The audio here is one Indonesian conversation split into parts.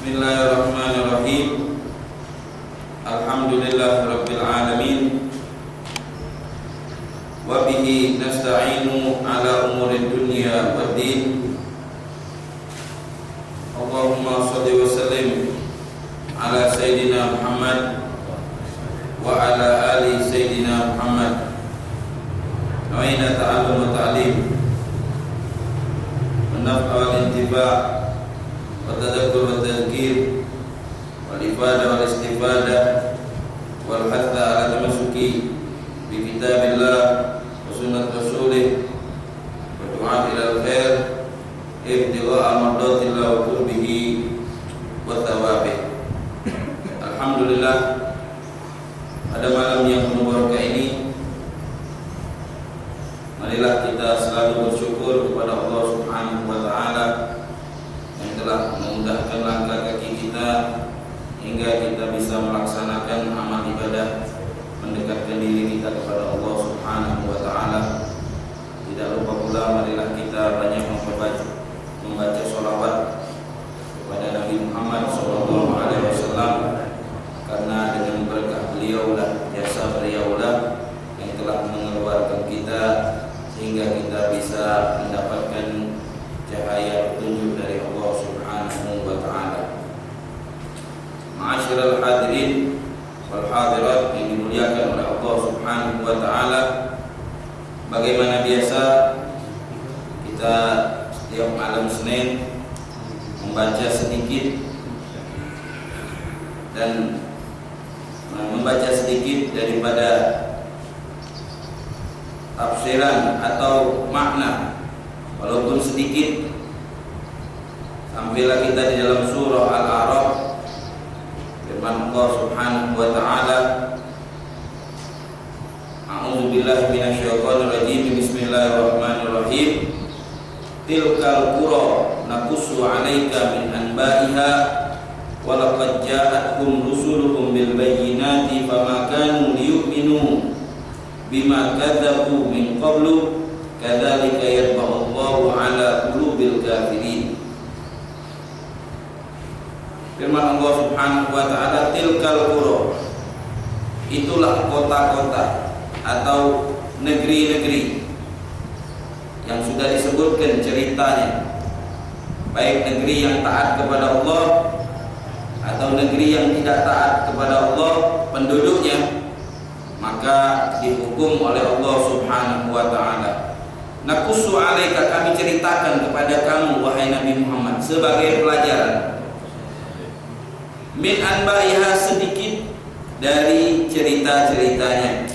Bismillahirrahmanirrahim. Alhamdulillahirabbil alamin. Wa bihi nasta'inu ala umuri dunya waddin. Allahumma shalli wa sallim ala sayyidina Muhammad wa ala ali sayyidina Muhammad. Nawaina ta'allum wa ta'lim wa naf'a wal intiba' wa tadakkur wa tadhkir wal ifadah wal istifadah wal hatha ala tamassuki bi kitabillah wa sunnat rasulih wa du'a ila al-khair ibtigha'a mardatillah wa qurbihi wa thawabih. Alhamdulillah, pada malam yang penuh berkah ini marilah kita selalu bersyukur kepada Allah Subhanahu wa taala yang telah memudahkan langkah kaki kita hingga kita bisa melaksanakan amal ibadah mendekatkan diri kita kepada Allah Subhanahu wa taala. Tidak lupa pula marilah kita banyak membaca sholawat kepada Nabi Muhammad SAW, karena dengan berkah beliaulah, jasa beliaulah yang telah mengeluarkan kita sehingga kita bisa mendapatkan cahaya petunjuk dari Allah Subhanahu wa taala. Ma'asyiral hadirin wal hadirat yang dimuliakan oleh Allah Subhanahu wa taala, bagaimana biasa kita setiap malam Senin membaca sedikit dan membaca sedikit daripada tafsiran atau makna, walaupun sedikit. Sampailah kita di dalam surah Al-A'raf, firman Allah Subhanahu wa taala, A'udzu billahi minasyaitonir rajim. Bismillahirrahmanirrahim. Tilkal qura naqussu 'alaika min anba'iha wa laqad ja'atkum rusuluhum bil bayyinati fama kanu liyu'minu bima kadzabu min qablu kadzalika yatba'u Allahu 'ala qulubil kafirin. Firman Allah Subhanahu wa taala, tilkal qura, itulah kota-kota atau negeri-negeri yang sudah disebutkan ceritanya, baik negeri yang taat kepada Allah atau negeri yang tidak taat kepada Allah penduduknya, maka dihukum oleh Allah Subhanahu wa taala. Naqussu 'alaika, kami ceritakan kepada kamu wahai Nabi Muhammad sebagai pelajaran, min anba'iha, sedikit dari cerita-ceritanya.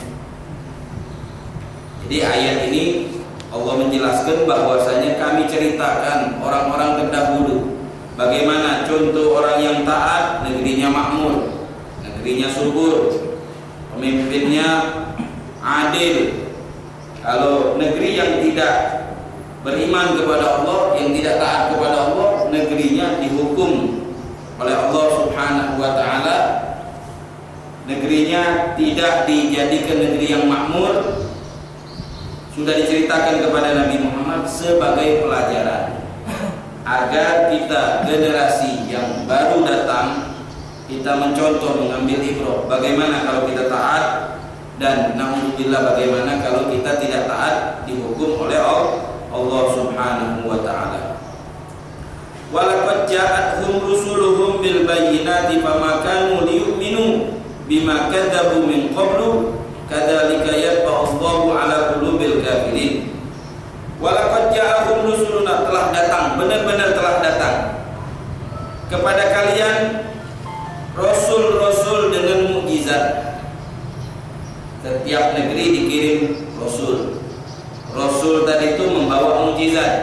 Jadi ayat ini Allah menjelaskan bahwasanya kami ceritakan orang-orang terdahulu bagaimana contoh orang yang taat, negerinya makmur, negerinya subur, pemimpinnya adil. Kalau negeri yang tidak beriman kepada Allah, yang tidak taat kepada Allah, negerinya dihukum oleh Allah Subhanahu wa taala. Negerinya tidak dijadikan negeri yang makmur. Sudah diceritakan kepada Nabi Muhammad sebagai pelajaran agar kita, generasi yang baru datang, kita mencontoh, mengambil ibrah bagaimana kalau kita taat, dan naudzubillah bagaimana kalau kita tidak taat, dihukum oleh Allah Subhanahu wa taala. Walaqad ja'atuhum rusuluhum bil bayyinati fama kanu liyu'minu bima kadzabu min qablu kadzalika yatba'u Allahu 'ala qulubil kafirin. Walaqad ja'ahum rusuluna, telah datang, benar-benar telah datang kepada kalian rasul-rasul dengan mukjizat. Setiap negeri dikirim rasul. Rasul tadi itu membawa mukjizat,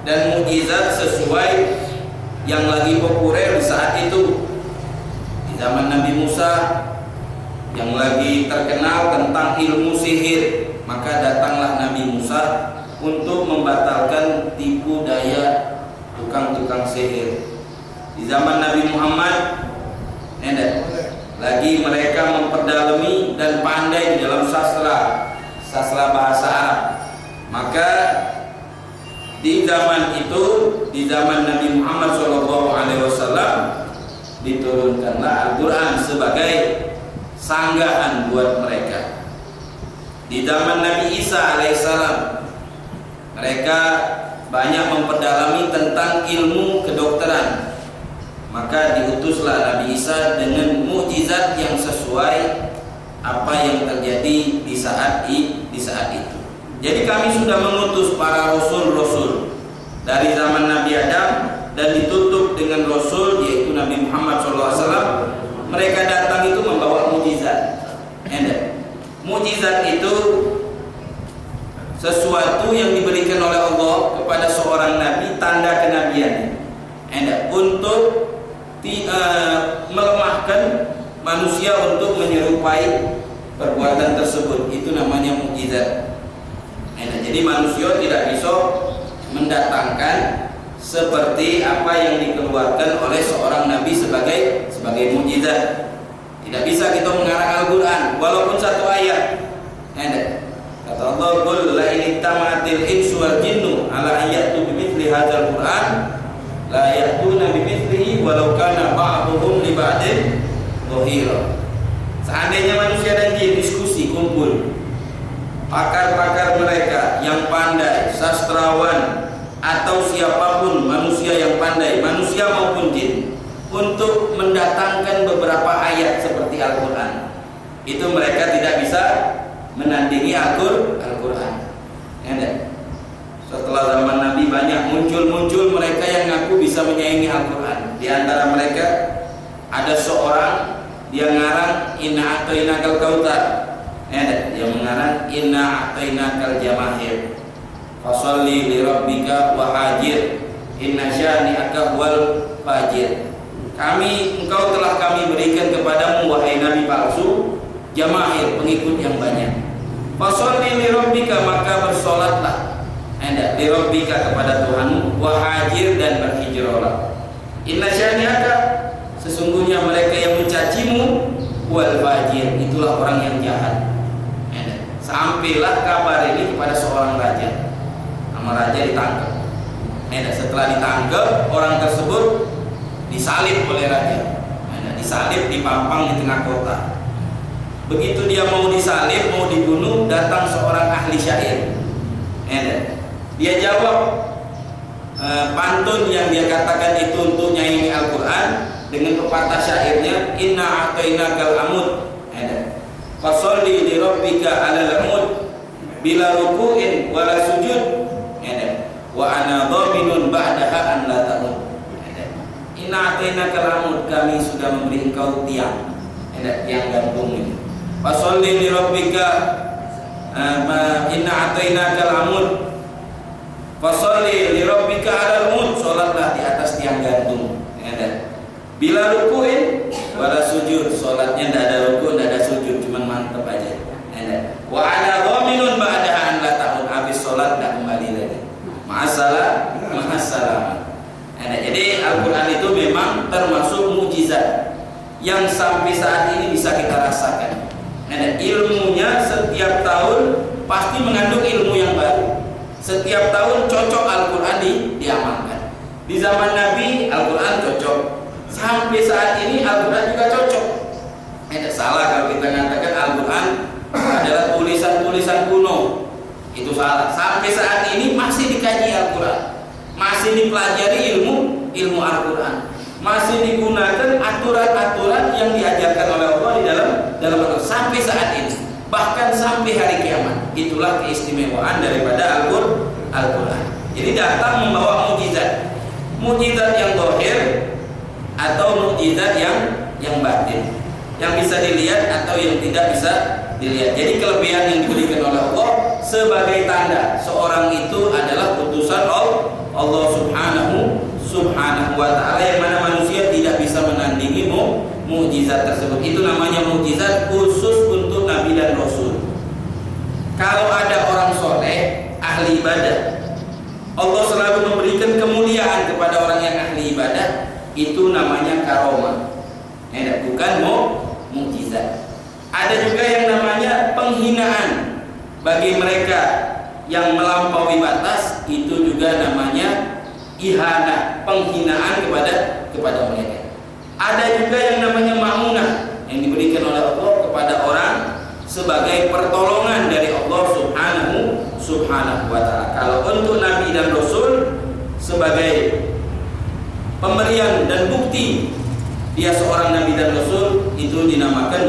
dan mukjizat sesuai yang lagi populer di saat itu. Di zaman Nabi Musa yang lagi terkenal tentang ilmu sihir, maka datanglah Nabi Musa untuk membatalkan tipu daya tukang-tukang sihir. Di zaman Nabi Muhammad lagi mereka memperdalami dan pandai di dalam sastra bahasa Arab. Maka di zaman itu, di zaman Nabi Muhammad SAW, diturunkanlah Al-Quran sebagai sanggahan buat mereka. Di zaman Nabi Isa alaihissalam, mereka banyak memperdalami tentang ilmu kedokteran. Maka diutuslah Nabi Isa dengan mukjizat yang sesuai apa yang terjadi di saat itu. Jadi kami sudah mengutus para rasul-rasul dari zaman Nabi Adam dan ditutup dengan rasul yaitu Nabi Muhammad SAW. Mereka datang itu membawa mukjizat. Mukjizat itu sesuatu yang diberikan oleh Allah kepada seorang nabi, tanda kenabian untuk melemahkan manusia untuk menyerupai perbuatan tersebut. Itu namanya mukjizat. Jadi manusia tidak bisa mendatangkan seperti apa yang dikeluarkan oleh seorang nabi sebagai mukjizat. Tidak bisa kita mengarang Al-Quran walaupun satu ayat. Kata Allah, "Qul la in ittamatil insu wal jinnu ala ayatu bimithli hadzal Qur'an la ya'tuna bimithlihi walau kana ba'dhum li ba'din dhahira." Seandainya manusia dan jin diskusi kumpul, pakar-pakar mereka yang pandai, sastrawan atau siapapun manusia yang pandai, manusia maupun jin, untuk mendatangkan beberapa ayat seperti Al-Quran, itu mereka tidak bisa menandingi Al-Quran. Setelah zaman Nabi banyak muncul mereka yang ngaku bisa menyaingi Al-Quran. Di antara mereka ada seorang dia ngarang Inna A'tainakal Kautsar. Dia mengarang Inna A'tainakal Jamahir. Fasholli li rabbika wahajir. Inna syani'aka huwal fajir. Engkau telah kami berikan kepadamu wahai nabi palsu jamahir, pengikut yang banyak. Fasholli li rabbika, maka bersolatlah li rabbika kepada Tuhanmu, wahajir, dan berhijrahlah. Inna syani'aka, sesungguhnya mereka yang mencacimu, wal fajir, itulah orang yang jahat. Sampailah kabar ini kepada seorang raja. Nama raja ditangkap. Setelah ditangkap, orang tersebut disalib oleh raja. Disalib, dipampang di tengah kota. Begitu dia mau disalib, mau dibunuh, datang seorang ahli syair. Dia jawab pantun yang dia katakan itu untuk nyanyi Al-Quran dengan pepatah syairnya, Inna a'tainakal amud. Fasholli li rabbika 'alal amud bila ruku'in wala sujud. Wa ana dhaminun ba'daha an la ta'ud. Inna a'tainakal amud, kami sudah memberi engkau tiang. Tiang gantung ini. Fasholli li rabbika, inna a'tainakal amud. Fasholli li rabbika 'alal amud, salatlah di atas tiang gantung. Bila ruku'in wala sujud, salatnya tidak ada ruku', tidak ada sujud, cuma mantep aja. Wa ana dhaminun ba'daha an la ta'ud, habis salat tidak kembali lagi. Ma'assalam. Jadi Al-Quran itu memang termasuk mukjizat yang sampai saat ini bisa kita rasakan. Ilmunya setiap tahun pasti mengandung ilmu yang baru. Setiap tahun cocok Al-Quran diamalkan. Di zaman Nabi Al-Quran cocok. Sampai saat ini Al-Quran juga cocok. Tidak salah kalau kita mengatakan Al-Quran adalah tulisan-tulisan kuno. Itu salah. Sampai saat ini masih dikaji Al-Quran, masih dipelajari ilmu Al-Quran, masih digunakan aturan-aturan yang diajarkan oleh Allah di dalam Al-Quran sampai saat ini, bahkan sampai hari kiamat. Itulah keistimewaan daripada Al-Quran. Jadi datang membawa mukjizat yang zahir atau mukjizat yang batin, yang bisa dilihat atau yang tidak bisa dilihat. Jadi kelebihan yang diberikan oleh Allah sebagai tanda seorang itu adalah utusan Allah subhanahu wa ta'ala, yang mana manusia tidak bisa menandingi mukjizat tersebut. Itu namanya mukjizat khusus untuk Nabi dan Rasul. Kalau ada orang soleh, ahli ibadah, Allah selalu memberikan kemuliaan kepada orang yang ahli ibadah. Itu namanya karomah, bukan mukjizat. Ada juga yang namanya penghinaan bagi mereka yang melampaui batas, itu juga namanya ihanah, penghinaan kepada mereka. Ada juga sebagai pertolongan dari Allah Subhanahu wa ta'ala. Kalau untuk Nabi dan Rasul sebagai pemberian dan bukti dia seorang Nabi dan Rasul, itu dinamakan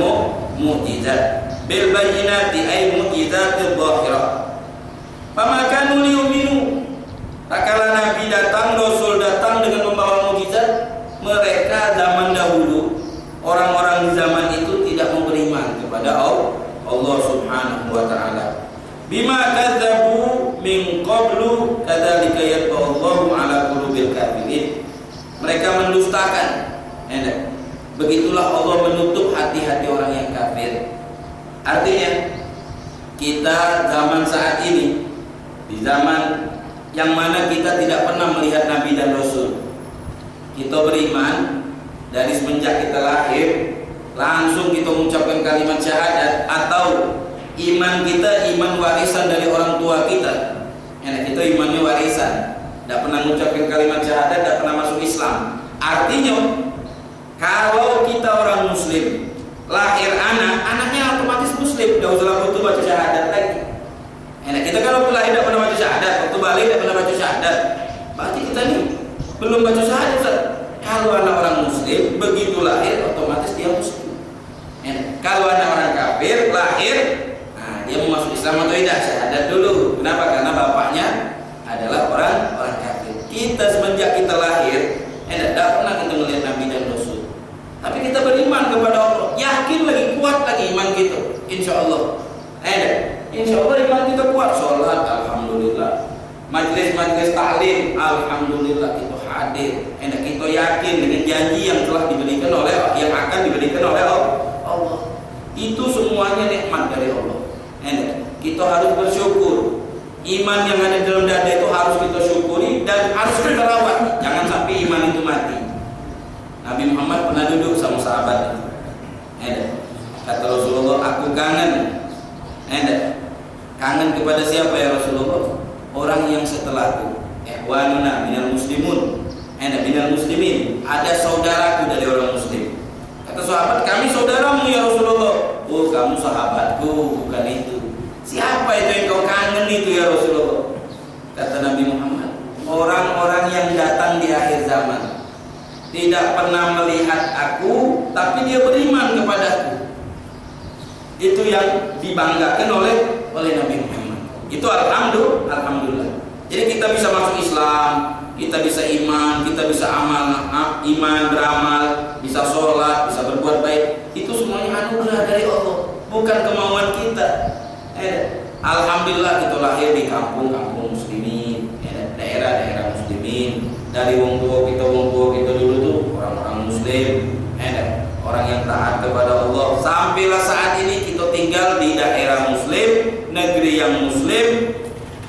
mukjizat. Bil bayyinati ay mukjizatil zahirah. Fama kanu liyu'minu. Tak kala Nabi datang, Rasul datang dengan membawa mukjizat, mereka zaman dahulu, orang-orang di zaman itu tidak mau beriman kepada Allah Subhanahu wa ta'ala. Bima kadzabu min qablu kadzalika yatba'allahu ala qulubil kafirin. Mereka mendustakan. Begitulah Allah menutup hati-hati orang yang kafir. Artinya kita zaman saat ini, di zaman yang mana kita tidak pernah melihat Nabi dan Rasul, kita beriman dari semenjak kita lahir, langsung kita mengucapkan kalimat syahadat, atau iman kita iman warisan dari orang tua kita. Kita imannya warisan, tidak pernah mengucapkan kalimat syahadat, tidak pernah masuk Islam. Artinya kalau kita orang Muslim, lahir anaknya otomatis Muslim, tidak usah waktu baca syahadat lagi. Kita kalau lahir tidak pernah baca syahadat, waktu balik tidak pernah baca syahadat, berarti kita ini belum baca syahadat. Kalau anak orang Muslim begitu lahir otomatis dia Muslim. Kalau anak orang kafir lahir, dia mau masuk Islam atau tidak, syahadat dulu. Kenapa? Karena bapaknya adalah orang kafir. Kita semenjak kita lahir tidak pernah kita melihat Nabi dan Rasul, tapi kita beriman kepada Allah, yakin lagi, kuat lagi iman kita, insya Allah. Insya Allah iman kita kuat. Sholat, alhamdulillah. Majlis-majlis taklim, alhamdulillah kita hadir. Kita yakin dengan janji yang telah diberikan oleh, yang akan diberikan oleh Allah. Itu semuanya nikmat dari Allah. Kita harus bersyukur. Iman yang ada dalam dada itu harus kita syukuri dan harus kita rawat. Jangan sampai iman itu mati. Nabi Muhammad pernah duduk sama sahabat. Kata Rasulullah, aku kangen. Kangen kepada siapa ya Rasulullah? Orang yang setelahku. Ikhwanuna minal muslimun. Minal muslimin. Ada saudaraku dari orang muslim. Kata sahabat, kami saudaramu ya Rasulullah. Oh, kamu sahabatku, bukan itu. Siapa itu yang kau kangen itu ya Rasulullah? Kata Nabi Muhammad, orang-orang yang datang di akhir zaman, tidak pernah melihat aku, tapi dia beriman kepadaku. Itu yang dibanggakan oleh Nabi Muhammad. Itu alhamdulillah. Jadi kita bisa masuk Islam, kita bisa iman, kita bisa iman, beramal, bisa sholat, bisa berbuat baik. Itu semuanya anugerah dari Allah, bukan kemauan kita. Alhamdulillah kita lahir di kampung-kampung muslimin, daerah-daerah muslimin. Dari wong tua kita dulu tuh orang-orang muslim, orang yang taat kepada Allah. Sampailah saat ini kita tinggal di daerah muslim, negeri yang muslim.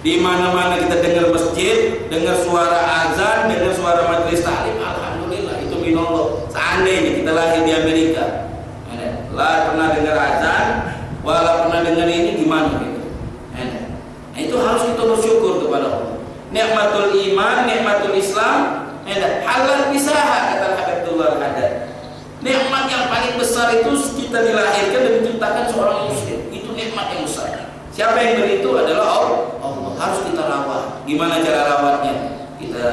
Di mana-mana kita dengar masjid, dengar suara azan, dengar suara majelis taklim, alhamdulillah itu minallah. Seandainya kita lahir di Amerika, lah pernah dengar azan, walau pernah dengar ini, gimana gitu? Itu harus kita bersyukur kepada Allah. Nikmatul iman, nikmatul Islam, halal bisaha, kata Habibullah Al-Haddad. Nikmat yang paling besar itu kita dilahirkan dan diciptakan seorang muslim. Itu nikmat yang besar. Siapa yang beri itu adalah Allah. Harus kita rawat. Gimana cara rawatnya? Kita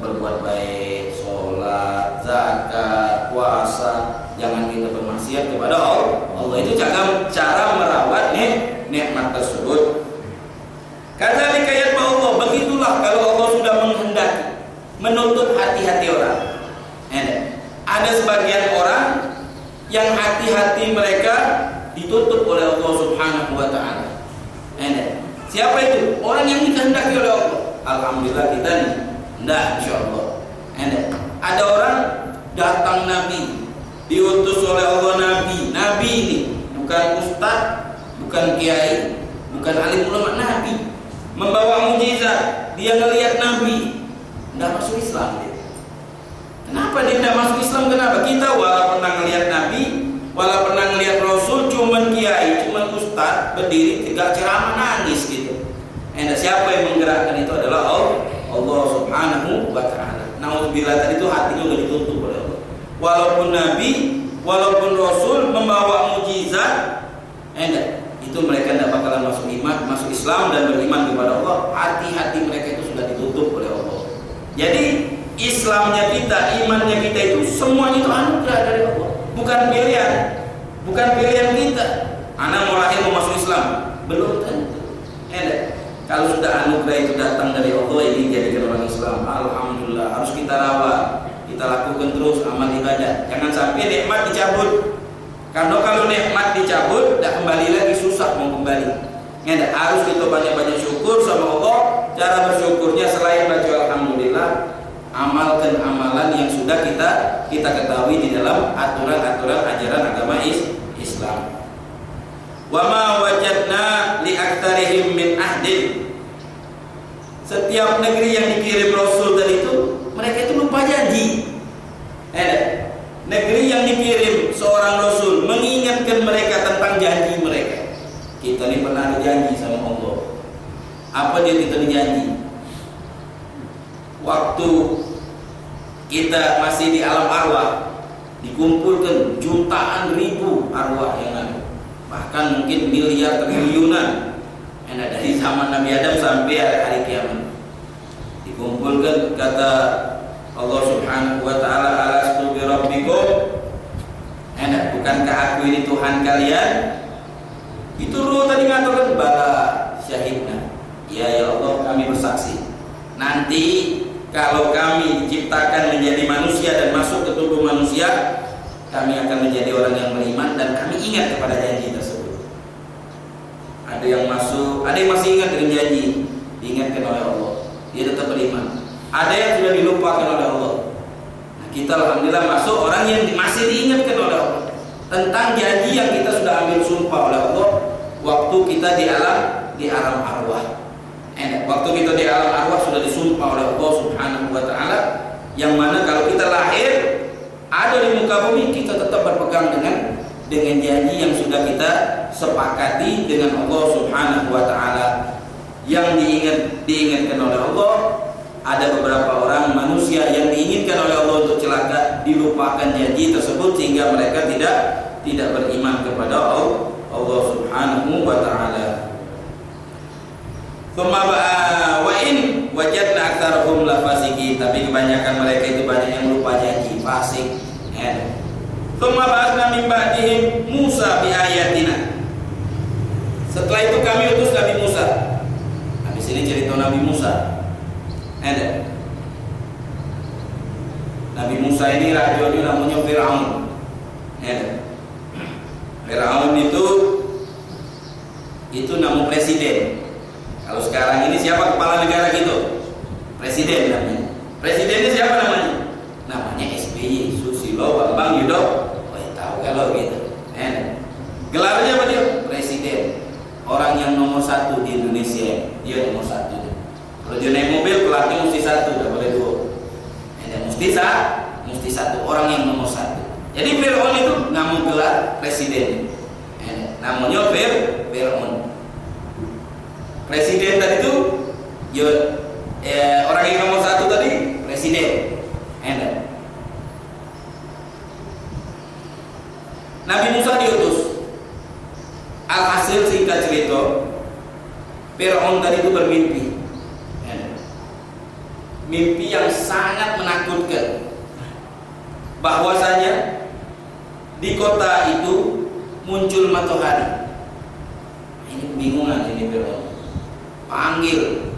berbuat baik, sholat, zakat, puasa. Jangan kita bermaksiat kepada Allah. Itu cara merawat nikmat tersebut. Kadzalika yatba'u Allah. Begitulah kalau Allah sudah menghendaki menutup hati-hati orang. Ada sebagian orang yang hati-hati mereka ditutup oleh Allah Subhanahu wa ta'ala. Siapa itu? Orang yang dikehendaki oleh Allah. Alhamdulillah kita nih. Enggak, insyaallah. Ada orang datang Nabi, diutus oleh Allah Nabi. Nabi ini bukan ustaz, bukan kiai, bukan alim ulama, Nabi. Membawa mukjizat. Dia ngelihat Nabi, enggak masuk Islam dia. Kenapa dia tidak masuk Islam? Kenapa? Kita walau pernah ngelihat Nabi, walau pernah ngelihat Rasul, cuman kiai, cuman ustaz berdiri tegak ceramah nangis gitu. Siapa yang menggerakkan itu adalah Allah Subhanahu wa ta'ala. Nauzubillah, tadi itu hatinya sudah ditutup oleh Allah. Walaupun Nabi, walaupun Rasul membawa mukjizat, itu mereka tidak bakalan masuk Islam dan beriman kepada Allah. Hati-hati mereka itu sudah ditutup oleh Allah. Jadi Islamnya kita, imannya kita itu semuanya itu anugerah dari Allah, bukan pilihan, bukan pilihan kita. Anak mau lahir mau masuk Islam, belum tentu. Kalau sudah anugerah itu datang dari Allah, ini jadikan orang Islam. Alhamdulillah, harus kita rawat, kita lakukan terus amal ibadah. Jangan sampai nikmat dicabut. Karena kalau nikmat dicabut, tidak kembali lagi, susah mau kembali. Harus kita banyak-banyak syukur sama Allah. Cara bersyukurnya selain baca alhamdulillah, amalkan amalan yang sudah kita ketahui di dalam aturan-aturan ajaran agama Islam. Wa ma wajadna li aktsarihim min ahdin. Setiap negeri yang dikirim Rasul tadi itu, mereka itu lupa janji. Negeri yang dikirim seorang Rasul mengingatkan mereka tentang janji mereka. Kita ini pernah ada janji sama Allah. Apa dia kita janji? Waktu kita masih di alam arwah, dikumpulkan jutaan ribu arwah yang ada, bahkan mungkin miliar triliunan, dari zaman Nabi Adam sampai hari kiamat. Dikumpulkan, kata Allah Subhanahu wa taala, alastu bi rabbikum, bukankah aku ini Tuhan kalian? Itu ruh tadi mengatakan, bala syahidna, ya Allah kami bersaksi. Nanti kalau kami diciptakan menjadi manusia dan masuk ke tubuh manusia, kami akan menjadi orang yang beriman dan kami ingat kepada janji tersebut. Ada yang masuk, ada yang masih ingat dengan janji, diingatkan oleh Allah, dia tetap beriman. Ada yang sudah dilupakan oleh Allah. Nah, kita alhamdulillah masuk orang yang masih diingatkan oleh Allah tentang janji yang kita sudah ambil sumpah oleh Allah waktu kita di alam arwah. Waktu kita di alam arwah sudah disumpah oleh Allah Subhanahu wa taala, yang mana kalau kita lahir ada di muka bumi, kita tetap berpegang dengan janji yang sudah kita sepakati dengan Allah Subhanahu wa taala. Yang diingatkan oleh Allah, ada beberapa orang manusia yang diinginkan oleh Allah untuk celaka, dilupakan janji tersebut sehingga mereka tidak beriman kepada Allah Subhanahu wa taala. Wa in wajadna aktsarahum lafasiqin, tapi kebanyakan mereka itu banyak yang lupa janji, fasik. Tsumma ba'atsna min ba'dihim Musa bi ayatina. Setelah itu kami utus Nabi Musa. Habis ini cerita Nabi Musa. Nabi Musa ini rajanya namanya Fir'aun. Fir'aun itu nama presiden. Kalau sekarang ini siapa kepala negara gitu? Presiden namanya. Presidennya siapa namanya? Namanya SBY, Susilo Bambang Yudho. Tahu kalau gitu. Gelarnya apa dia? Presiden. Orang yang nomor 1 di Indonesia. Dia nomor 1. Kalau dia naik mobil, pelatnya mesti 1, tidak boleh 2. Mesti 1. Orang yang nomor 1. Jadi Fir'aun itu nama gelar presiden. Namanya Fir'aun. Presiden tadi itu orang yang nomor 1 tadi presiden. Nabi Musa diutus. Alhasil singkat cerita, Fir'aun tadi itu bermimpi. Mimpi yang sangat menakutkan, bahwasanya di kota itu muncul matahari. Ini kebingungan ini Fir'aun. Panggil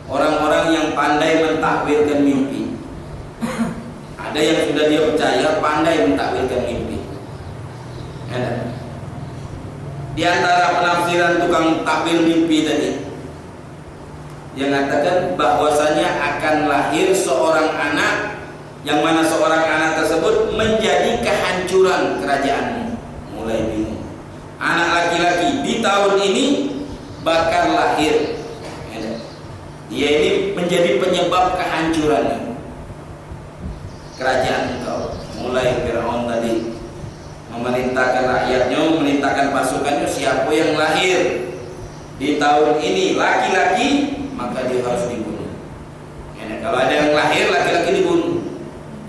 orang-orang yang pandai mentakwilkan mimpi. Ada yang sudah dia percaya pandai mentakwilkan mimpi. Di antara penafsiran tukang takwil mimpi tadi, dia mengatakan bahwasanya akan lahir seorang anak, yang mana seorang anak tersebut menjadi kehancuran kerajaanmu. Mulai bingung. Anak laki-laki di tahun ini bakal lahir. Dia ini menjadi penyebab kehancuran kerajaan engkau. Mulai Fir'aun tadi memerintahkan rakyatnya, memerintahkan pasukannya, siapa yang lahir di tahun ini laki-laki, maka dia harus dibunuh. Kalau ada yang lahir laki-laki dibunuh.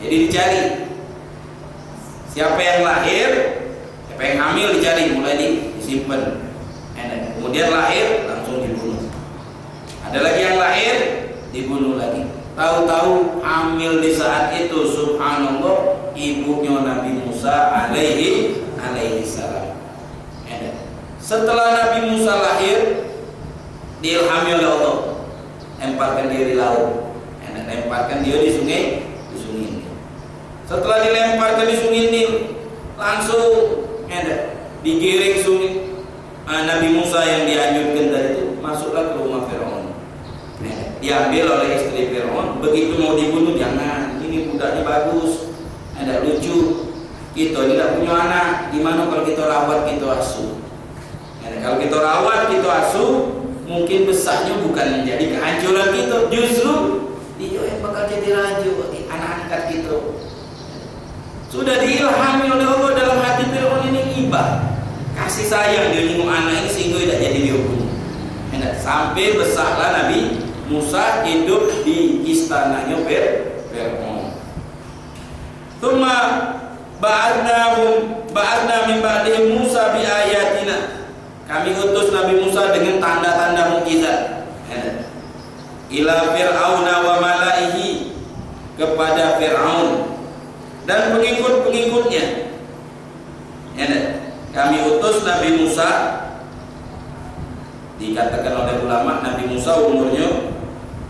Jadi dicari siapa yang lahir, siapa yang hamil dicari, mulai disimpan. Kemudian lahir langsung dibunuh. Ada lagi yang lahir dibunuh lagi. Tahu-tahu hamil di saat itu, subhanallah, ibunya Nabi Musa alaihi salam. Setelah Nabi Musa lahir, diilhami oleh Allah, lemparkan dia di laut, lemparkan dia di sungai Nil. Setelah dilemparkan di sungai Nil, langsung digiring sungai. Nabi Musa yang dianjurkan tadi itu masuklah ke rumah Firaun. Diambil oleh istri Firaun. Begitu mau dibunuh, jangan, ini budaknya bagus, lucu, kita ini tidak punya anak, gimana kalau kita rawat, kita asuh. Kalau kita rawat, kita asuh, mungkin besarnya bukan menjadi kehancuran kita, justru dia yang bakal jadi raja, anak angkat kita. Sudah diilhami oleh Allah dalam hati Firaun ini ibah, kasih sayang dia nyinggung anak ini sehingga tidak jadi dia bunuh. Sampai besarlah Nabi Musa hidup di istananya Firaun. Tsumma ba'adna min ba'dihim Musa bi ayatina. Kami utus Nabi Musa dengan tanda-tanda mukjizat. Ila Fir'auna wa malaihi, kepada Fir'aun dan pengikut-pengikutnya. Kami utus Nabi Musa. Dikatakan oleh ulama, Nabi Musa umurnya,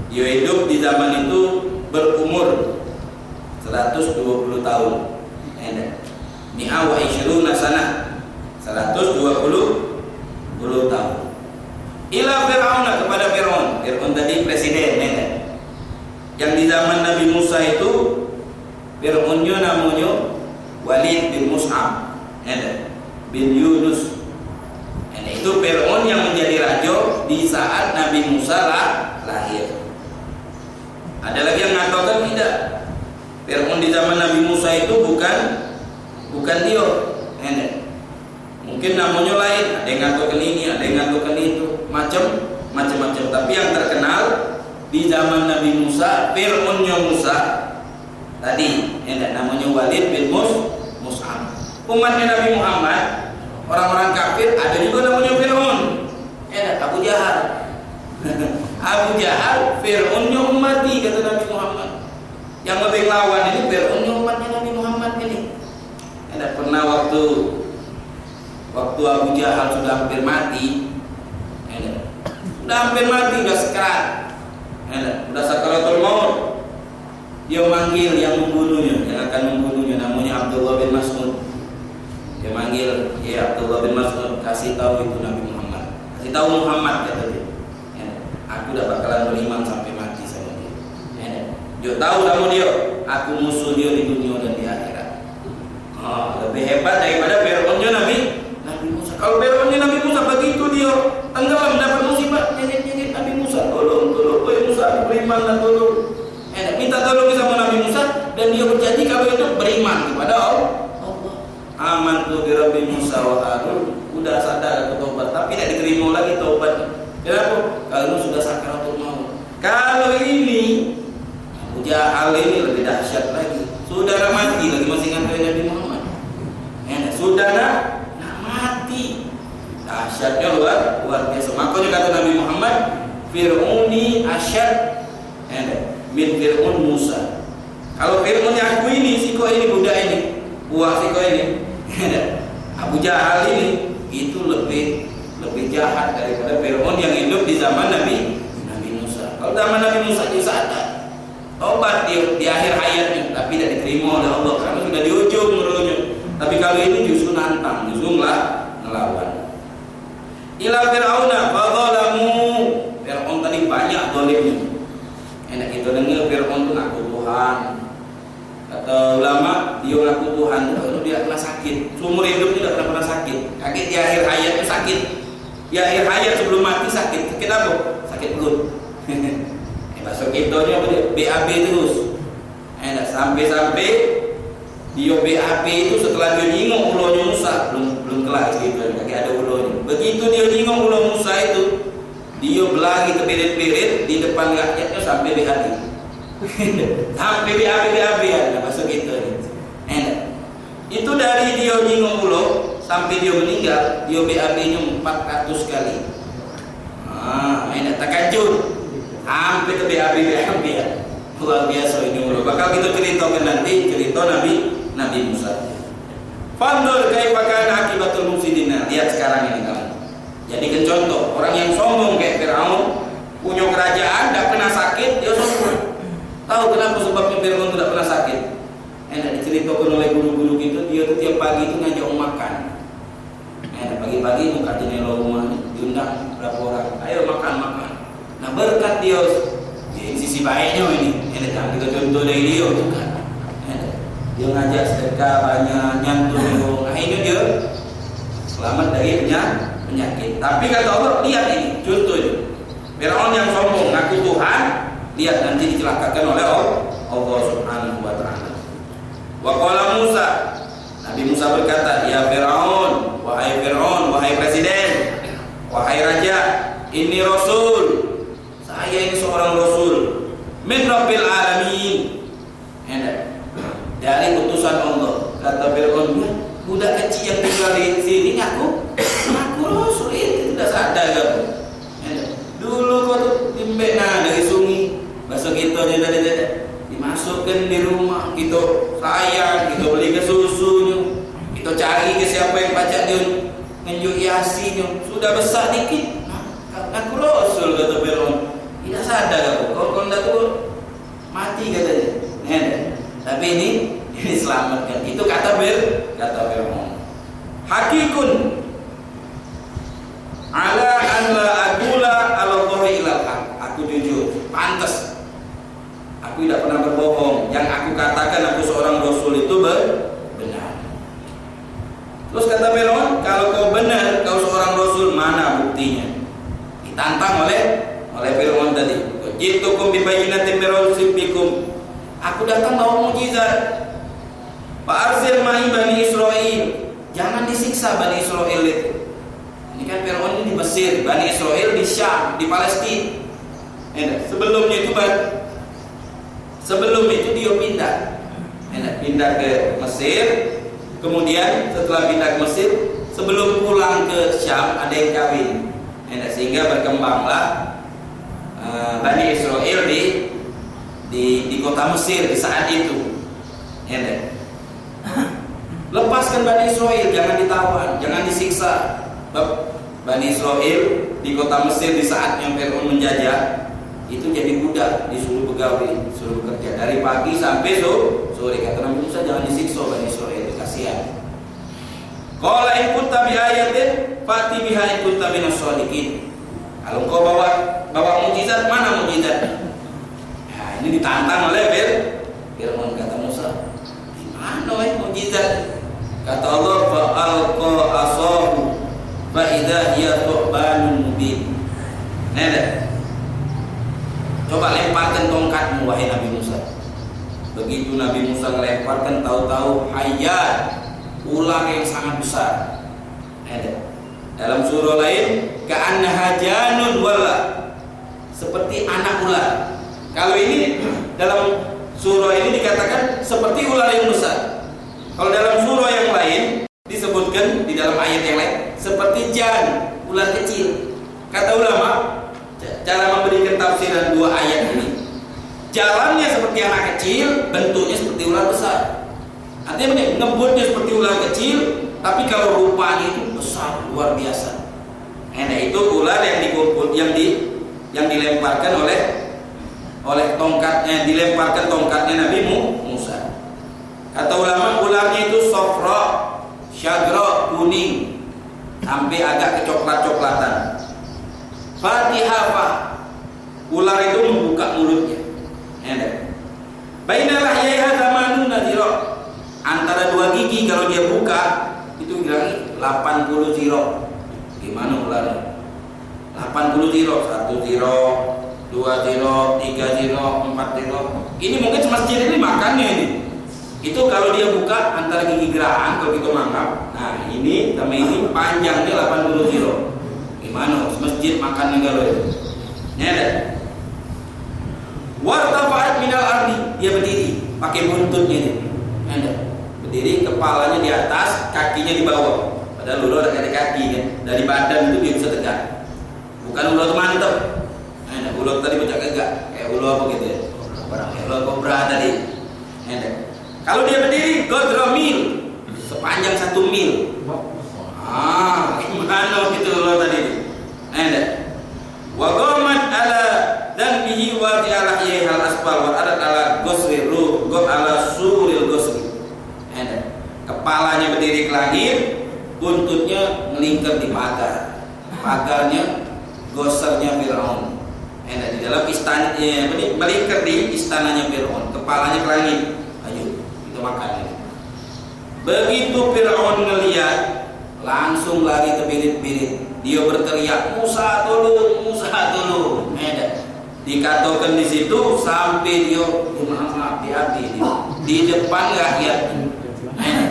dia hidup di zaman itu berumur 120 tahun. Mi'a wa isyruna sanah, 120 tahun. Ila Fir'aun, kepada Fir'aun. Fir'aun tadi presiden, yang di zaman Nabi Musa itu Fir'aunnya namanya Walid bin Mus'ab bin Yunus. Itu Fir'aun yang menjadi raja di saat Nabi Musa lahir. Ada lagi yang mengatakan tidak, Fir'aun di zaman Nabi Musa itu bukan dia. Mungkin namanya lain, ada yang mengatakan ini, ada yang mengatakan itu, macam-macam. Tapi yang terkenal di zaman Nabi Musa, Fir'aunnya Musa tadi, namanya Walid bin Mus'ab. Umatnya Nabi Muhammad, orang-orang kafir, ada juga namanya Fir'aun. Abu Jahal. Abu Jahal, Fir'aunnya ummati, kata Nabi Muhammad. Yang lebih lawan ini Fir'aunnya umatnya Nabi Muhammad ini. Pernah waktu Abu Jahal sudah hampir mati, udah sekarat, udah sakaratul maut. Dia manggil yang membunuhnya, yang akan membunuhnya, namanya Abdullah bin Mas'ud. Dia manggil, ya Abdullah bin Mas'ud, kasih tahu itu Nabi Muhammad, kasih tahu Muhammad, kata dia. Aku udah bakalan beriman sampai mati sama dia. Dia tahu sama dia, aku musuh dia di dunia dan di akhirat. Lebih hebat daripada Fir'aunnya Nabi Musa. Kalau Fir'aunnya Nabi Musa begitu dia tenggelam dapat musibah, nyengit Nabi Musa, tolong, Musa beriman dan tolong. Minta tolong sama Nabi Musa dan dia berjanji kalau itu beriman kepada Allah. Amantu bi Rabbi Musa wa Harun, udah sadar aku taubat tapi tidak diterima lagi taubat. Kenapa? Kalau sudah sakaratul maut. Kalau ini Abu Jahal ini lebih dahsyat lagi. Saudara mati lagi masih ngatain Nabi Muhammad. Saudara nak mati. Dahsyatnya luar biasa. Makanya kata Nabi Muhammad, Fir'auni asyad min Fir'aun Musa. Kalau Fir'aun yang aku ini, siko ini, budak ini, buah siko ini, Abu Jahal ini, itu lebih jahat daripada Fir'aun yang hidup di zaman Nabi Musa. Kalau zaman Nabi Musa dia sadar, tobat di akhir hayatnya, tapi tidak diterima oleh Allah karena sudah di ujung menurutnya. Tapi kalau ini justru nantang, justru ngelawan. Ila Fir'auna fadzalamu. Fir'aun tadi banyak zalimnya. Enak kita dengar Fir'aun itu ngaku Tuhan. Kata ulama, dia ngaku Tuhan, lalu dia pernah sakit. Seumur hidup tidak pernah sakit. Kaget di akhir hayatnya sakit. Di akhir hayat sebelum mati sakit. Sakit apa? Sakit perut. Bahasa kita ni apa dia? BAB terus. Sampai dia BAB itu setelah dia nyingok ulahnya Musa, belum kelar cerita, kaki ada ulahnya. Begitu dia nyingok ulah Musa itu, dia berlari terbelit-belit di depan rakyatnya sampai BAB. Sampai BAB ya, bahasa kita ni. Itu dari dia nyingok ulah sampai dia meninggal, dia BAB-nya 400 kali. Ini takajud. Hampir ke BAB ya. Luar biasa ini. Bakal kita ceritakan nanti cerita Nabi Musa. Fandur kaifa kana akibatul mufsidina. Lihat sekarang ini kamu. Jadikan contoh orang yang sombong kayak Firaun, punya kerajaan tidak pernah sakit, dia sombong. Tahu kenapa sebabnya Firaun tidak pernah sakit? Enak diceritakan oleh guru-guru gitu, dia tuh tiap pagi itu ngajak makan. Pagi-pagi muka jendela rumah diundang berapa orang, ayo makan. Nah berkat dia, ini sisi baiknya ini. Jangan kita contoh dari dia bukan. Dia ngajak sedekah banyak, nyantun. Nah ini dia selamat dari penyakit. Tapi kata Allah, lihat ini contoh ini. Firaun yang sombong ngaku Tuhan, lihat nanti dicelakakan oleh Allah Subhanahu wa taala. Wa qala Musa, Nabi Musa berkata, ya Firaun, wahai presiden, wahai raja, ini rasul. Saya ini seorang rasul min rabbil alamin. Dari utusan Allah. Kata Firaun, budak kecil yang tinggal di sini aku rasul itu tidak sadar kamu. Dulu kau tuh timbek dari sungai, bahasa kita dimasukkan di rumah, kita sayang, kita beli ke susunya, kita cari ke siapa yang pajak dia ngenjuk yasinnya. Sudah besar dikit, aku rasul kata Firaun. Tidak sadar kamu, kalau tidak tuh mati katanya. Tapi ini diselamatkan. Itu kata Firaun. Hakikun ala an la aqula ala Allahi ilal haq. Aku jujur, pantas. Aku tidak pernah berbohong. Yang aku katakan aku seorang rasul itu benar. Terus kata Firaun, kalau kau benar, kau seorang rasul, mana buktinya? Ditantang oleh Firaun tadi. Jitukum bi bayyinatin min rabbikum. Aku datang bawa mukjizat. Pak Arsil ma'i Bani Israel. Jangan disiksa Bani Israel itu. Ini kan Firaun ini di Mesir, Bani Israel di Syam, di Palestina. Sebelum itu dia pindah ke Mesir. Kemudian setelah pindah ke Mesir, sebelum pulang ke Syam ada yang kawin. Sehingga berkembanglah Bani Israel di kota Mesir di saat itu. Lepaskan Bani Israel, jangan ditawan, jangan disiksa. Bani Israel di kota Mesir di saat yang Firaun menjajah itu jadi budak, disuruh pegawai, disuruh bekerja dari pagi sampai sore. Kata Nabi Musa, jangan disiksa Bani Israel, kasihan. Qala in kunta bi ayatin fati biha in kunta minas shadiqin. Kalau kau bawa mukjizat, mana mukjizat? Nah, ini ditantang oleh Firaun. Kata Musa, di mana mukjizat? Kata Allah, fa alqa asahu fa idza hiya thubanun mubin. Coba lemparkan tongkatmu wahai Nabi Musa. Begitu Nabi Musa melemparkan, tahu-tahu hayat, ular yang sangat besar. Dalam surah lain, ka'annaha janun wala, seperti anak ular. Kalau ini dalam surah ini dikatakan seperti ular yang besar. Kalau dalam surah yang lain disebutkan di dalam ayat yang lain seperti jan, ular kecil. Kata ulama, cara memberikan tafsiran dua ayat ini, jalannya seperti anak kecil, bentuknya seperti ular besar. Artinya ngebutnya seperti ular kecil, tapi kalau rupanya itu besar, luar biasa. Itu ular yang dilemparkan oleh tongkatnya, dilemparkan tongkatnya Nabi Musa. Kata ulama, ularnya itu sofra, syagra, kuning, sampai agak kecoklat-coklatan. Fatihah, ular itu membuka mulutnya. Bainalah yaiha zamanun nadhira. Antara dua gigi kalau dia buka itu bilang 80 ziro. Gimana ularnya? 80 ziro, 1 ziro, 2 ziro, 3 ziro, 4 ziro. Ini mungkin semasjid ini makannya ini. Itu kalau dia buka antara gigi geraham kalau kita mangap. Nah, ini sama ini panjangnya 80 ziro. Gimana? Masjid makannya kalau itu. Ada. Wartafa'at minal ardi, dia berdiri pakai buntutnya ini. Ada. Berdiri, kepalanya di atas, kakinya di bawah. Pada Padahal ulo ada kaki kan, dari badan itu dia bisa tegak. Bukan ulo mantep. Nah, ulo tadi bocah gegak, kayak ulo apa gitu ya? Kayak ulo kobra tadi. Kalau dia berdiri, godro mil, sepanjang 1 mil. Gimana gitu ulo tadi? Wa qamat ala dhanbihi wa ala yahal asfal wa adat ala gosri ruh go ala suril gosri. Kepalanya berdiri ke langit, buntutnya melingkar di pagar. Pagarnya gosarnya Fir'aun. Di dalam istananya melingkar di istananya Fir'aun. Kepalanya ke langit. Ayo, itu makan. Begitu Fir'aun melihat, langsung lari terbirit-birit. Dia berteriak, Musa tolong, Musa tolong. Dikatakan di situ sampai dia api-api di depan rakyat.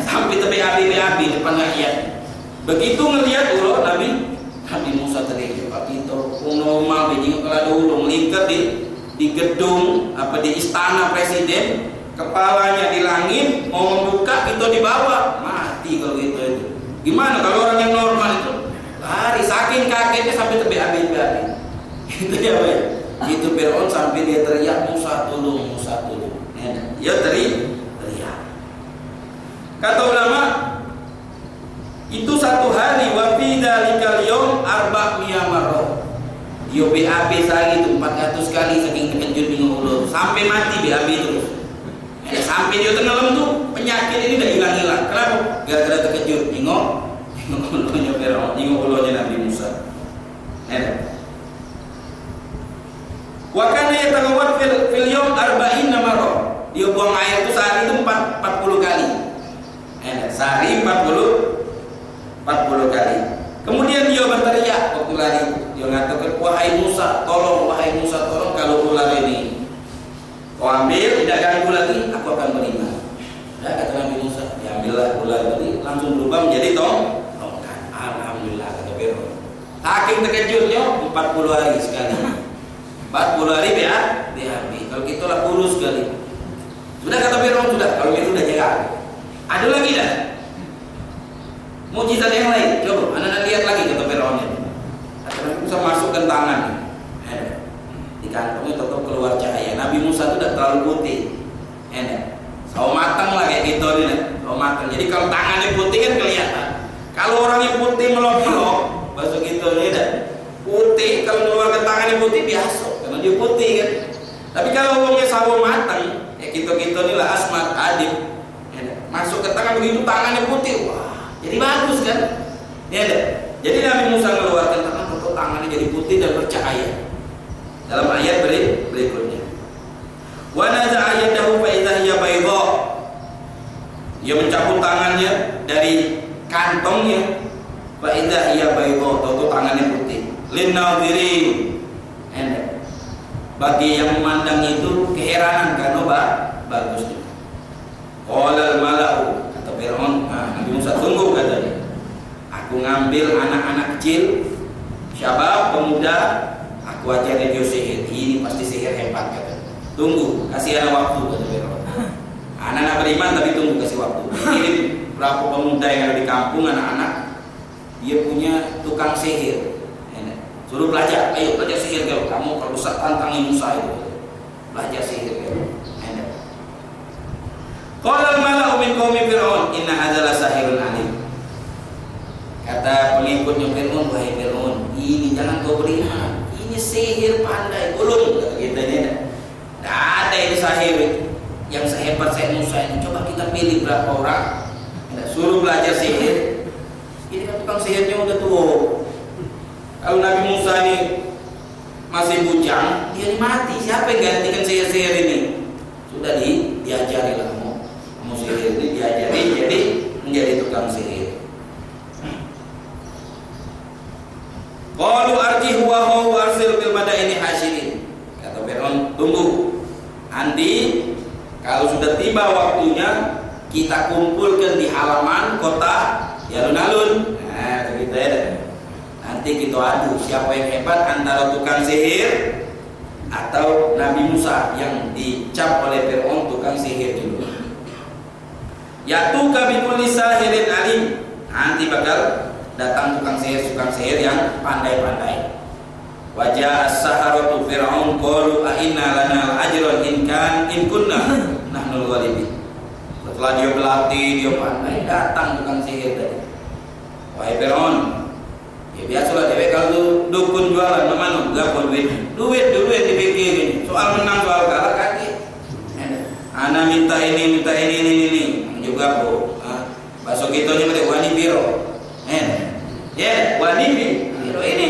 Sampai api depan rakyat. Begitu ngelihat ulo Nabi Musa tadi itu normal begini kalau dulu melingkar di gedung di istana presiden, kepalanya di langit, mau membuka itu di bawah, mati kalau gitu itu. Gimana kalau orang yang normal itu? Lari saking kagetnya sampai api. Itu ya, Pak. Itu Fir'aun sampai dia teriak Musa tolong, Musa tolong. Ya teriak. Kata ulama, itu satu hari wa fi dzalikal yaum 400 marrah. Dia BAB sehari itu 400 kali saking terkejut bingung ulo sampai mati BAB terus. Sampai dia tenggelam tuh penyakit ini udah hilang-hilang. Kenapa? Gara-gara terkejut bingung ulonya Fir'aun, bingung ulonya Nabi Musa. Wa kana yatagawwat fil yaum 40 marrah. Dia buang air itu sehari itu 40 kali. Sehari 40 kali. Kemudian dia berteriak waktu lari. Dia mengatakan, wahai Musa tolong kalau ular ini kau ambil, tidak ganggu lagi, aku akan beriman. Ya, kata Nabi Musa, diambillah ular tadi, langsung berubah menjadi tongkat. Alhamdulillah, kata Fir'aun. Saking terkejutnya 40 hari sekali. 40 hari diambil. Kalau kita lah kurus sekali. Sudah kata Fir'aun, sudah. Kalau itu sudah jaga. Ada lagi dah. Mujizat yang lain, coba anda lihat lagi kata Fir'aun ini. Nabi Musa masukkan tangan di kantongnya, tetap keluar cahaya. Nabi Musa itu tidak terlalu putih, sawo matang lah kayak gitu nih, sawo matang. Jadi kalau tangannya putih kan kelihatan. Kalau orangnya putih melok-melok, bahasa gitu nih, putih kalau mengeluarkan tangannya putih biasa, karena dia putih kan. Tapi kalau orangnya sawo matang, ya gitu-gitu nih lah asmat adib, masuk ke tangan begitu tangannya putih, wah. Jadi bagus kan? Ya ada. Jadi Nabi Musa mengeluarkan tangannya jadi putih dan bercahaya. Dalam ayat berikutnya. Wa naza'a yadahu fa idza hiya bayda. Dia mencabut tangannya dari kantongnya. Fa idza hiya bayda, tahu tangannya putih. Lin nadhirin. Bagi yang memandang itu keheranan karena bagus. Qala al-mala'u, kata Fir'aun, Nabi Musa tunggu katanya. Aku ngambil anak-anak kecil, syabab, pemuda, aku ajarin dia sihir. Ini pasti sihir hebat katanya. Tunggu, kasih anak waktu kata Fir'aun. Anak-anak beriman tapi tunggu, kasih waktu. Ini berapa pemuda yang ada di kampung, anak-anak, dia punya tukang sihir. Suruh belajar, ayo belajar sihir kalau kamu kalau besar tantangin Musa itu. Belajar sihir kalau. Qala al-mala'u min qaumi Fir'aun inna hadzal sahirun alim. Kata pengikutnya Fir'aun, wahai Fir'aun, ini jangan kau beriman. Ini sihir pandai, ulung kata kita ini. Tidak ada ini sihir yang sehebat saya Musa ini. Coba kita pilih berapa orang, suruh belajar sihir. Ini kan tukang sihirnya udah tua. Kalau Nabi Musa ini masih bujang, dia mati. Siapa yang gantikan sihir-sihir ini? Sudah diajari lah kamu sihir ini, diajari jadi menjadi tukang sihir. Qalu arjihu wa huwa arsil bil madaini hasyirin. Kata Fir'aun, tunggu. Nanti kalau sudah tiba waktunya kita kumpulkan di halaman kota alun-alun. Nah, kita ya. Nanti kita adu siapa yang hebat antara tukang sihir atau Nabi Musa yang dicap oleh Fir'aun tukang sihir dulu. Yatuka bikulli sahirin alim. Nanti bakal datang tukang sihir yang pandai-pandai. Wajah as-saharatu Fir'aun qalu a inna lana al-ajran in kunna nahnul ghalibin. Setelah dia berlatih, dia pandai, datang tukang sihir tadi. Wahai Fir'aun, ya biasalah dewek kalau dukun jualan mana gak duit yang dipikir gini. Soal menang soal kalah kaki. Ana minta ini juga po. Bakso gitonya pada wani biro. Wani biro ini.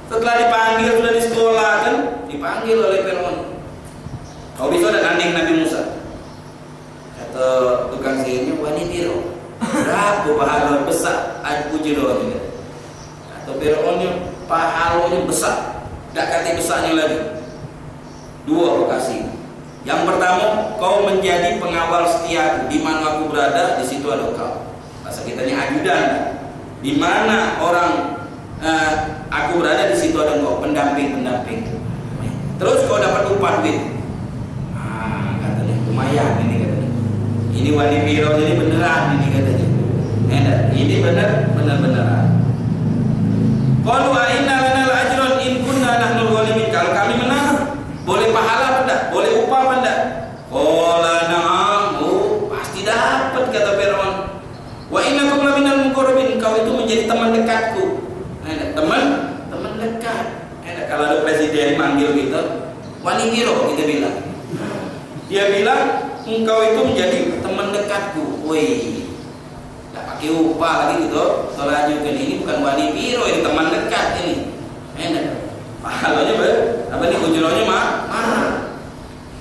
Setelah dipanggil sudah di sekolah kan, dipanggil oleh Fir'aun. Kau bisa ada nanding Nabi Musa. Kata tukang sihirnya, wani biro. Berapa pahala besar? Aku jero ni. Kata Fir'aunnya, pahalanya besar. Tak kata besarnya lagi. 2 lokasi. Yang pertama, kau menjadi pengawal setia di mana aku berada, di situ ada kau. Bahasa kitanya ajudan. Di mana orang aku berada, di situ ada kau, pendamping. Terus kau dapat upah duit. Katanya lumayan ini katanya. Ini wali biro jadi beneran ini katanya. Ini beneran. Qalu wa inna lana al-ajran in kunna nahnul ghalibin. Kalau kami menang, boleh pahala apa enggak? Boleh upah apa enggak? Qala na'am. Pasti dapat kata Fir'aun. Wa innakum laminal muqarrabin. Kau itu menjadi teman dekatku. Teman dekat. Kalau ada presiden manggil kita, wali biro kita bilang. Dia bilang engkau itu menjadi teman dekatku. Woi, tak pakai upah lagi gitu. Kalau ajukan ini bukan wali biro, ini teman dekat ini. Pahalanya apa nih ujronya mahal.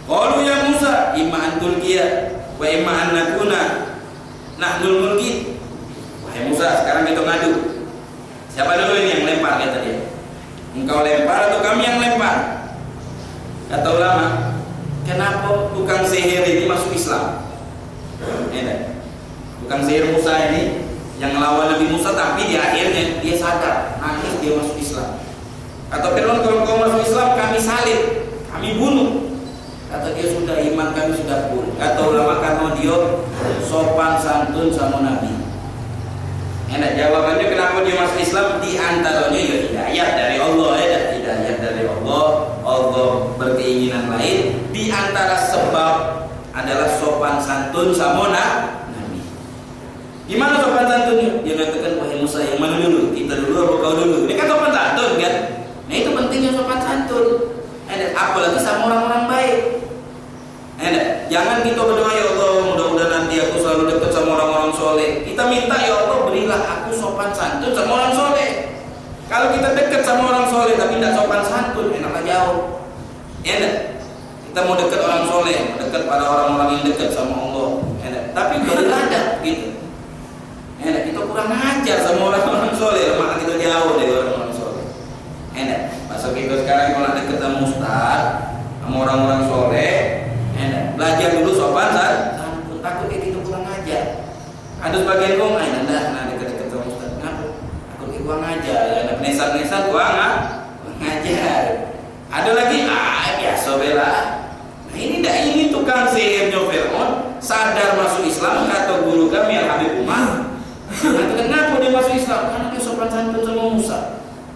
Qalu ya Musa, imma antul kia wa imma an nakuna nahnul mulki. Wahai Musa, sekarang kita ngadu. Siapa dulu ini yang lempar kata dia? Engkau lempar atau kami yang lempar? Kata ulama, kenapa tukang sihir ini masuk Islam? Tukang sihir Musa ini yang melawan Nabi Musa, tapi di akhirnya dia sadar, nangis dia masuk Islam. Kata Fir'aun, kalau kau masuk Islam kami salib, kami bunuh. Kata dia sudah, iman kami sudah pulih. Kata ulama, karena dia sopan santun sama Nabi. Jawabannya kenapa dia masuk Islam? Di antaranya ya hidayah dari Allah, hidayah dari Allah. Allah berkeinginan lain. Di antara sebab adalah sopan santun sama Nabi. Gimana sopan santunnya? Dia katakan, wahai Musa, yang mana dulu? Kita dulu atau kau dulu? Ini kan sopan santun kan? Nah itu pentingnya sopan santun. Apalagi sama orang-orang baik. Jangan kita berdoa, ya Allah, mudah-mudahan nanti aku selalu dekat sama orang-orang soleh. Kita minta, ya Allah, berilah aku sopan santun sama orang soleh. Kalau kita dekat sama orang soleh tapi tidak sopan santun, enaklah jauh. Kita mau dekat orang soleh, mau dekat pada orang-orang yang dekat sama Allah. Tapi berilah ada gitu. Kita kurang ajar sama orang-orang soleh, maka kita jauh dari orang-orang soleh. Masa kita sekarang kalau dekat sama ustaz, sama orang-orang soleh, belajar dulu sopan santun. Takut kita kurang ajar. Ada sebagian orang, nah dekat-dekat sama ustaz, takut kita kurang ajar. Nesan-nesan kurang ngajar. Ada lagi, biasa bela. Nah ini tukang sihirnya Fir'aun sadar masuk Islam. Kata guru kami Al-Habib Umar, kenapa dia masuk Islam? Karena dia sopan santun sama Musa.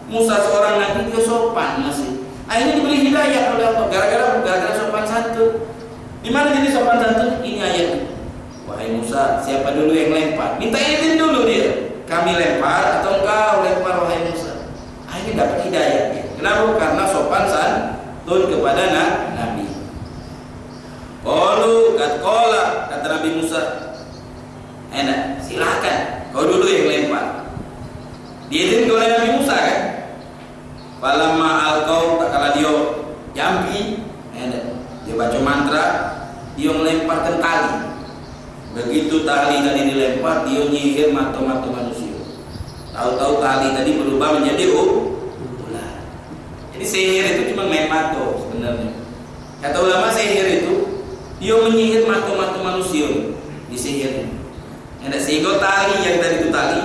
Musa seorang nabi, dia sopan masih. Akhirnya diberi hidayah oleh Allah gara-gara sopan santun. Di mana jadi sopan santun? Ini ayatnya. Wahai Musa, siapa dulu yang lempar? Minta izin dulu dia. Kami lempar atau engkau lempar, wahai Musa? Akhirnya dapat hidayah. Kenapa? Karena sopan santun kepada Nabi. Kata Nabi Musa, silakan, kau dulu yang lempar. Diizinkan oleh Nabi Musa kan? Falamma alqau, tak kala dia jampi, dia baca mantra, dia melemparkan tali. Begitu tali tadi dilempar, dia nyihir mata-mata manusia. Tahu-tahu tali tadi berubah menjadi ular. Jadi sihir itu cuma main mata sebenarnya. Kata ulama, sihir itu dia menyihir mata-mata manusia di sihir. Sehingga tali yang tadi itu tali,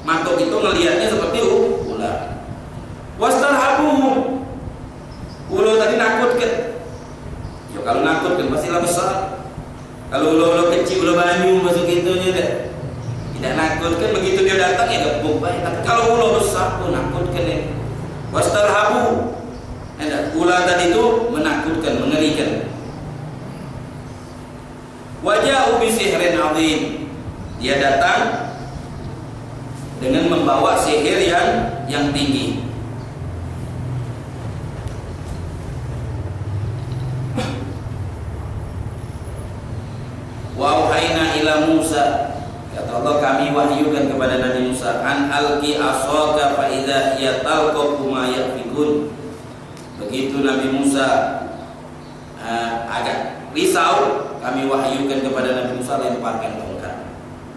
mata itu ngelihatnya seperti ular. Wastarhabuhum. Ulo tadi nakut kan? Ya kalau nakut kan pastilah besar. Kalau ulo kecil, ulo banyu masuk itunya deh. tidak nakutkan. Begitu dia datang ya gebuk baik. Tapi kalau ular besar pun nakutkan ya. Wastarhabu, ular tadi itu menakutkan, mengerikan. Waja'u bi sihrin 'adzim, dia datang dengan membawa sihir yang tinggi. Wa auhayna ila Musa, kata Allah kami wahyukan kepada Nabi Musa, an alqi asaka fa idza hiya talqafu ma yafikun. Begitu Nabi Musa agak risau, kami wahyukan kepada Nabi Musa lemparkan tongkat.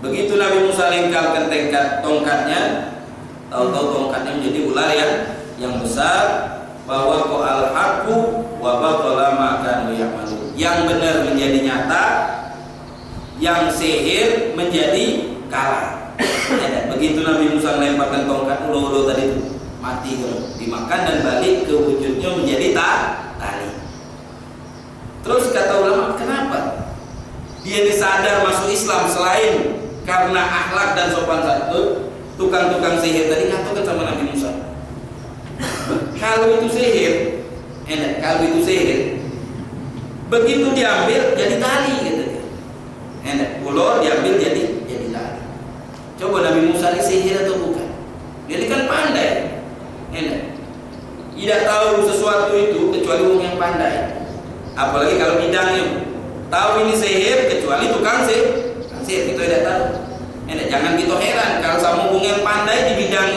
Begitu Nabi Musa lemparkan tongkatnya, tahu-tahu tongkatnya menjadi ular yang besar. Bahwa qal haqqu wa batala ma kanu ya'malun. Yang benar menjadi nyata, yang sihir menjadi kalah. Begitu Nabi Musa melemparkan tongkat, ular-ular tadi itu mati kalau dimakan dan balik ke wujudnya menjadi tali. Terus kata ulama, kenapa dia disadar masuk Islam selain karena akhlak dan sopan santun? Tukang-tukang sihir tadi ngatakan sama Nabi Musa, kalau itu sihir, kalau itu sihir, begitu diambil jadi tali gitu. Ular diambil jadi tali. Coba Nabi Musa ini sihir atau bukan? Dia kan pandai. Tidak tahu sesuatu itu kecuali orang yang pandai. Apalagi kalau bidangnya tahu ini sihir, kecuali tukang sihir kita tidak tahu. Jangan kita heran kalau sama orang yang pandai di bidang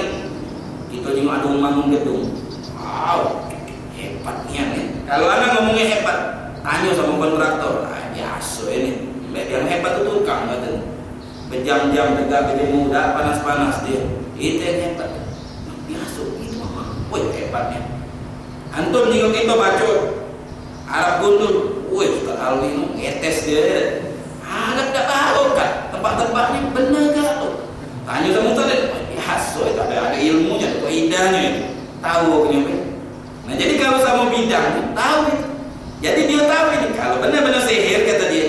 kita cuma ada bangun gedung. Wow, hebatnya nih. Kalau anak ngomongnya hebat, tanya sama kontraktor. Biasa ini. Yang hebat itu tukang katanya. Berjam-jam tegak gede muda, panas-panas dia. Itu yang hebat. Biasa itu mah. Wih hebatnya. Antum jika kita baca Arab gundul, wih Ustaz Alwin ngetes dia. Agak tak tahu kan tempat-tempatnya benar gak tuh. Tanya sama Ustaz, biasa itu ada ilmunya, ada kaidahnya. Tahu punya. Nah jadi kalau sama bidang tahu itu. Jadi dia tahu ini kalau benar-benar sihir kata dia.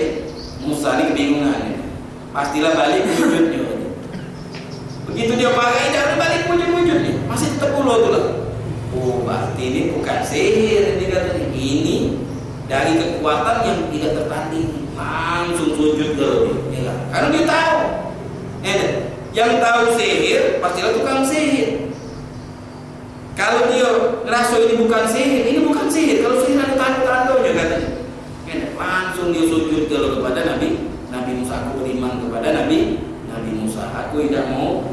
Musa ini kebingungan ini. Pastilah balik wujudnya. Begitu dia pakai jangan balik wujudnya. Masih tetap ulo tuh lah. Oh berarti ini bukan sihir ini katanya. Ini dari kekuatan yang tidak tertandingi. Langsung sujud ke dia. Karena dia tahu. Yang tahu sihir pastilah tukang sihir. Kalau dia ngerasa ini bukan sihir, ini bukan sihir. Kalau sihir ada tanda-tandanya katanya. Langsung dia sujud kepada Nabi Musa. Aku beriman kepada Nabi Musa. Aku tidak mau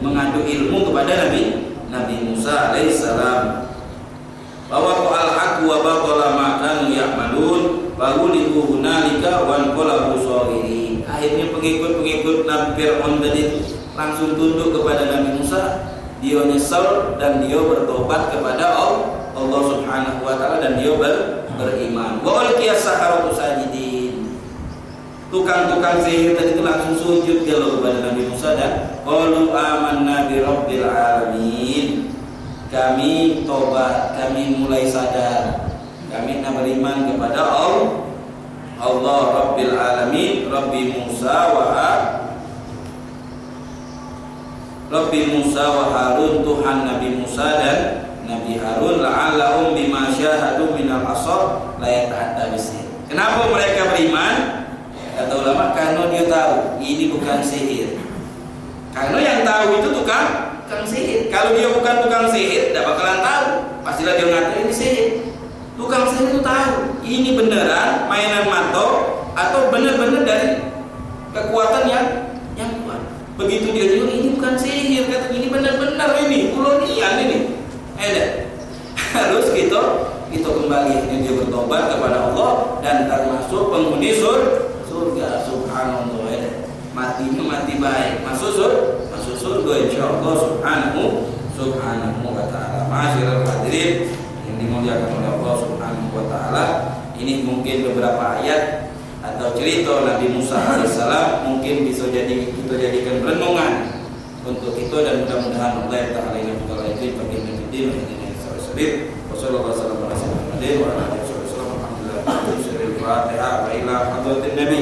mengadu ilmu kepada Nabi Musa alaihissalam. Bahwa qal haqqu wa batala ma kanu ya'malun wa ghulibu hunalika wa anqalabu sawirin. Akhirnya pengikut-pengikut Nabi Fir'aun tadi langsung tunduk kepada Nabi Musa. Dia nyesal dan dia bertobat kepada Allah Subhanahu wa taala dan dia beriman. Wa alqiyas saharatu sajidin. Tukang-tukang sihir tadi itu langsung sujud kepada Nabi Musa dan qalu amanna bi rabbil alamin. Kami tobat, kami mulai sadar. Kami beriman kepada Allah Rabbil alamin, Rabbi Musa wa Harun, Tuhan Nabi Musa dan Nabi Harun. La'allahum bima syahadu minal asar la yata'adda bisihir. Kenapa mereka beriman? Kata ulama karena dia tahu ini bukan sihir. Karena yang tahu itu tukang sihir. Kalau dia bukan tukang sihir, tidak bakalan tahu. Pastilah dia ngatain ini sihir. Tukang sihir itu tahu ini beneran mainan mato atau benar-benar dari kekuatan yang kuat. Begitu dia bilang ini bukan sihir, kata ini benar-benar ini kolonial ini. Harus kita kembali dia bertobat kepada Allah dan termasuk penghuni surga. Subhanallah. Matinya mati baik, masuk surga insyaallah subhanahu wa ta'ala. Ma'asyiral hadirin yang dimuliakan oleh Allah Subhanahu wa taala, ini mungkin beberapa ayat atau cerita Nabi Musa alaihissalam mungkin bisa kita jadikan renungan untuk itu dan mudah-mudahan Allah taala yang berkala itu bagi kita ini sallallahu wasallam ala sayyidina Muhammad wa ala alihi wasallam. Alhamdulillah. Al-Fatihah wa ila hadratin Nabi.